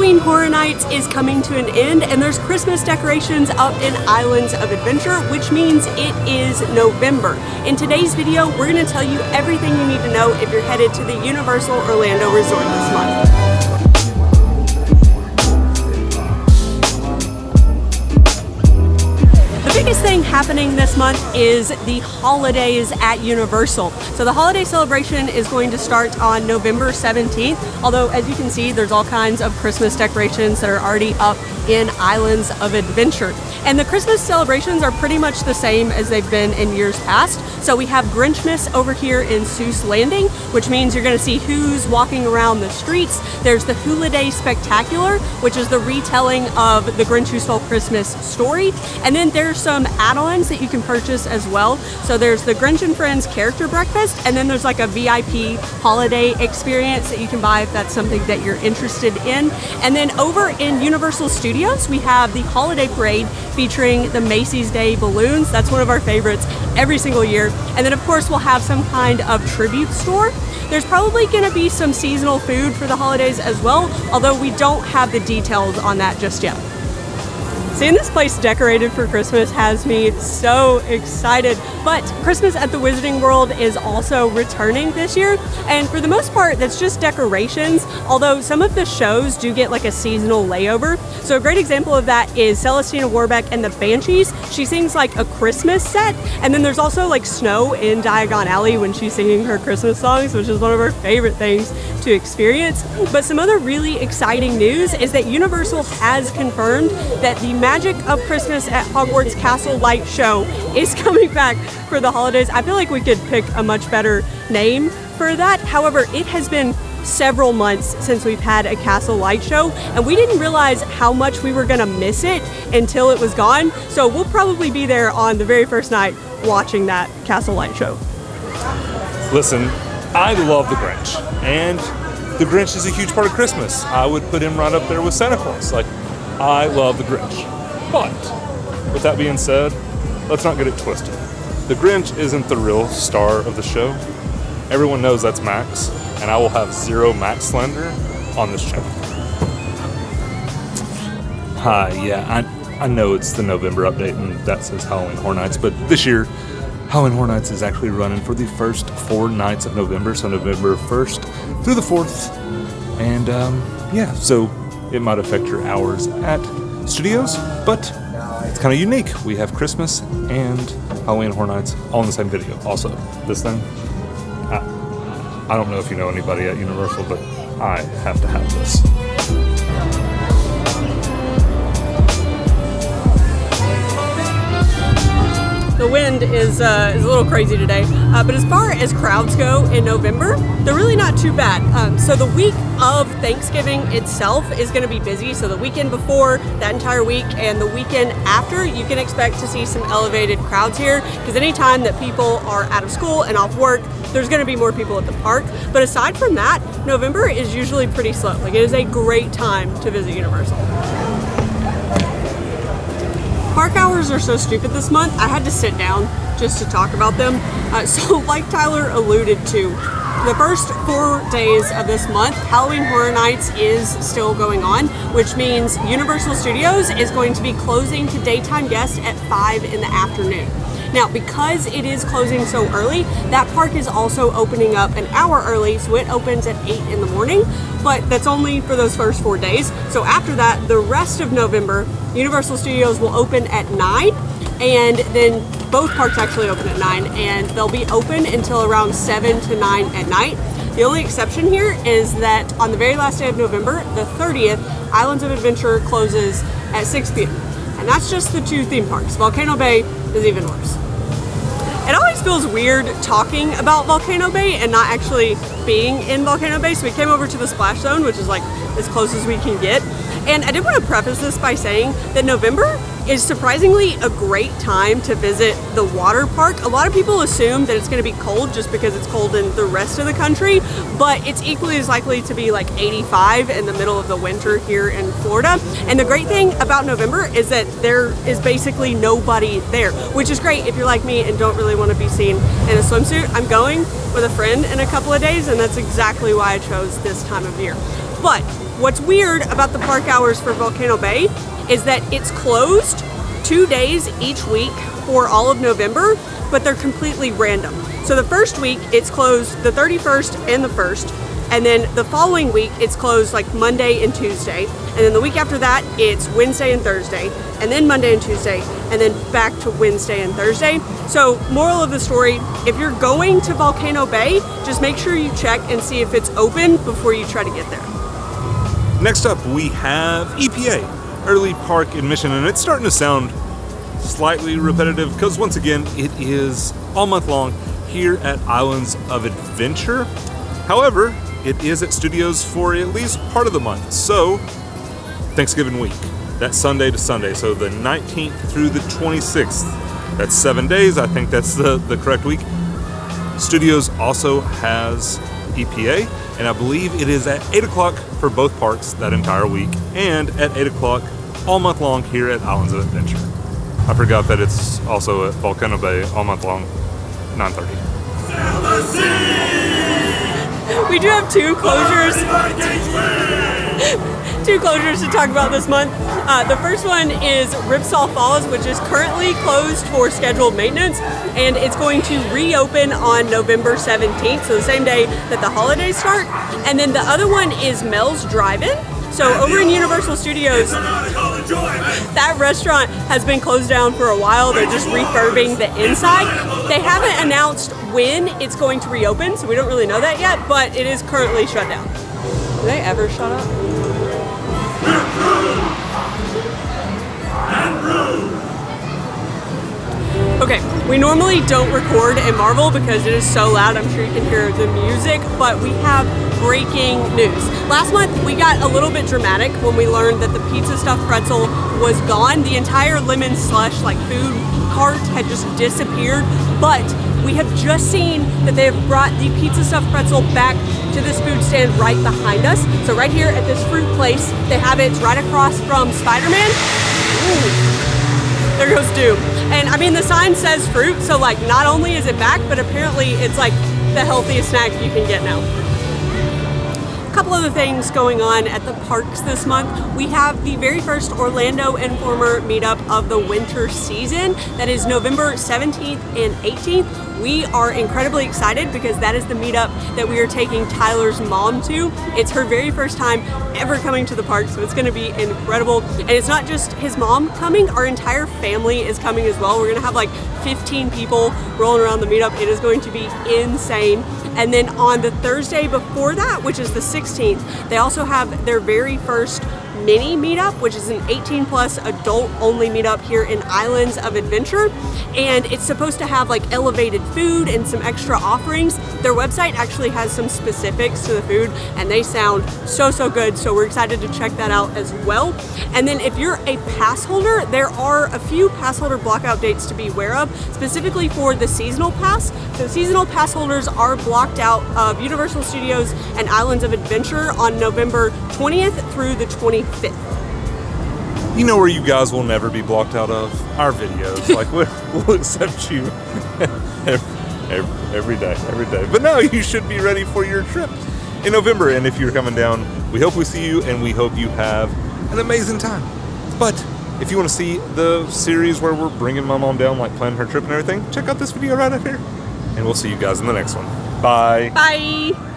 Halloween Horror Nights is coming to an end, and there's Christmas decorations up in Islands of Adventure, which means it is November. In today's video, we're going to tell you everything you need to know if you're headed to the Universal Orlando Resort this month. The biggest thing happening this month is the holidays at Universal. So the holiday celebration is going to start on November 17th, although as you can see, there's all kinds of Christmas decorations that are already up in Islands of Adventure. And the Christmas celebrations are pretty much the same as they've been in years past. So we have Grinchmas over here in Seuss Landing, which means you're going to see who's walking around the streets. There's the Hula Day Spectacular, which is the retelling of the Grinch Who Stole Christmas story. And then there's some add-ons that you can purchase as well. So there's the Grinch and Friends character breakfast, and then there's like a VIP holiday experience that you can buy if that's something that you're interested in. And then over in Universal Studios, we have the holiday parade featuring the Macy's Day balloons. That's one of our favorites every single year. And then of course we'll have some kind of tribute store. There's probably going to be some seasonal food for the holidays as well, although we don't have the details on that just yet. Seeing this place decorated for Christmas has me so excited, but Christmas at the Wizarding World is also returning this year, and for the most part that's just decorations, although some of the shows do get like a seasonal layover. So a great example of that is Celestina Warbeck and the Banshees. She sings like a Christmas set, and then there's also like snow in Diagon Alley when she's singing her Christmas songs, which is one of our favorite things to experience. But some other really exciting news is that Universal has confirmed that the Magic of Christmas at Hogwarts Castle Light Show is coming back for the holidays. I feel like we could pick a much better name for that. However, it has been several months since we've had a Castle Light Show, and we didn't realize how much we were gonna miss it until it was gone. So we'll probably be there on the very first night watching that Castle Light Show. Listen, I love the Grinch, and the Grinch is a huge part of Christmas. I would put him right up there with Santa Claus. Like, I love the Grinch. But, with that being said, let's not get it twisted. The Grinch isn't the real star of the show. Everyone knows that's Max, and I will have zero Max slander on this channel. Hi, yeah, I know it's the November update and that says Halloween Horror Nights, but this year, Halloween Horror Nights is actually running for the first 4 nights of November, so November 1st through the 4th. And yeah, so it might affect your hours at studios, but it's kind of unique. We have Christmas and Halloween Horror Nights all in the same video. Also, this thing, I don't know if you know anybody at Universal, but I have to have this. The wind is a little crazy today, but as far as crowds go in November, they're really not too bad. So the week of Thanksgiving itself is going to be busy. So the weekend before, that entire week, and the weekend after, you can expect to see some elevated crowds here, because anytime that people are out of school and off work, there's going to be more people at the park. But aside from that, November is usually pretty slow. Like, it is a great time to visit Universal. Park hours are so stupid this month, I had to sit down just to talk about them. So like Tyler alluded to, the first 4 days of this month, Halloween Horror Nights is still going on, which means Universal Studios is going to be closing to daytime guests at 5 in the afternoon. Now, because it is closing so early, that park is also opening up an hour early, so it opens at 8 in the morning, but that's only for those first 4 days. So after that, the rest of November, Universal Studios will open at 9, and then both parks actually open at 9, and they'll be open until around 7 to 9 at night. The only exception here is that on the very last day of November, the 30th, Islands of Adventure closes at 6 p.m. And that's just the 2 theme parks. Volcano Bay is even worse. It always feels weird talking about Volcano Bay and not actually being in Volcano Bay. So we came over to the Splash Zone, which is like as close as we can get. And I did want to preface this by saying that November is surprisingly a great time to visit the water park. A lot of people assume that it's going to be cold just because it's cold in the rest of the country, but it's equally as likely to be like 85 in the middle of the winter here in Florida. And the great thing about November is that there is basically nobody there, which is great if you're like me and don't really want to be seen in a swimsuit. I'm going with a friend in a couple of days, and that's exactly why I chose this time of year. But What's weird about the park hours for Volcano Bay is that it's closed 2 days each week for all of November, but they're completely random. So the first week it's closed the 31st and the 1st, and then the following week it's closed like Monday and Tuesday, and then the week after that it's Wednesday and Thursday, and then Monday and Tuesday, and then back to Wednesday and Thursday. So moral of the story, if you're going to Volcano Bay, just make sure you check and see if it's open before you try to get there. Next up, we have EPA, early park admission, and it's starting to sound slightly repetitive because once again, it is all month long here at Islands of Adventure. However, it is at studios for at least part of the month. So, Thanksgiving week, that's Sunday to Sunday, so the 19th through the 26th. That's 7 days, I think that's the correct week. Studios also has EPA, and I believe it is at 8 o'clock for both parks that entire week, and at 8 o'clock all month long here at Islands of Adventure. I forgot that it's also at Volcano Bay all month long, 9:30. We do have two closures. Two closures to talk about this month. The first one is Ripsaw Falls, which is currently closed for scheduled maintenance, and it's going to reopen on November 17th, so the same day that the holidays start. And then the other one is Mel's Drive-In. So over in Universal Studios, that restaurant has been closed down for a while. They're just refurbing the inside. They haven't announced when it's going to reopen, so we don't really know that yet, but it is currently shut down. Do they ever shut up? Okay, we normally don't record in Marvel because it is so loud. I'm sure you can hear the music, but we have breaking news. Last month, we got a little bit dramatic when we learned that the pizza stuffed pretzel was gone. The entire lemon slush, like food cart, had just disappeared, but we have just seen that they have brought the pizza stuffed pretzel back to this food stand right behind us. So right here at this fruit place, they have it right across from Spider-Man. Ooh. There goes Doom. And I mean, the sign says fruit, so like not only is it back, but apparently it's like the healthiest snack you can get now. A couple other things going on at the parks this month. We have the very first Orlando Informer meetup of the winter season. That is November 17th and 18th. We are incredibly excited because that is the meetup that we are taking Tyler's mom to. It's her very first time ever coming to the park, so it's going to be incredible. And it's not just his mom coming, our entire family is coming as well. We're going to have like 15 people rolling around the meetup. It is going to be insane. And then on the Thursday before that, which is the 16th, they also have their very first mini meetup, which is an 18+ adult only meetup here in Islands of Adventure, and it's supposed to have like elevated food and some extra offerings. Their website actually has some specifics to the food and they sound so good, so we're excited to check that out as well. And then if you're a pass holder, there are a few pass holder blockout dates to be aware of, specifically for the seasonal pass. So seasonal pass holders are blocked out of Universal Studios and Islands of Adventure on November 20th through the 25th. You know where you guys will never be blocked out of? Our videos. Like, we'll accept you every day. But no, you should be ready for your trip in November. And if you're coming down, we hope we see you and we hope you have an amazing time. But if you want to see the series where we're bringing my mom down, like planning her trip and everything, check out this video right up here. And we'll see you guys in the next one. Bye. Bye.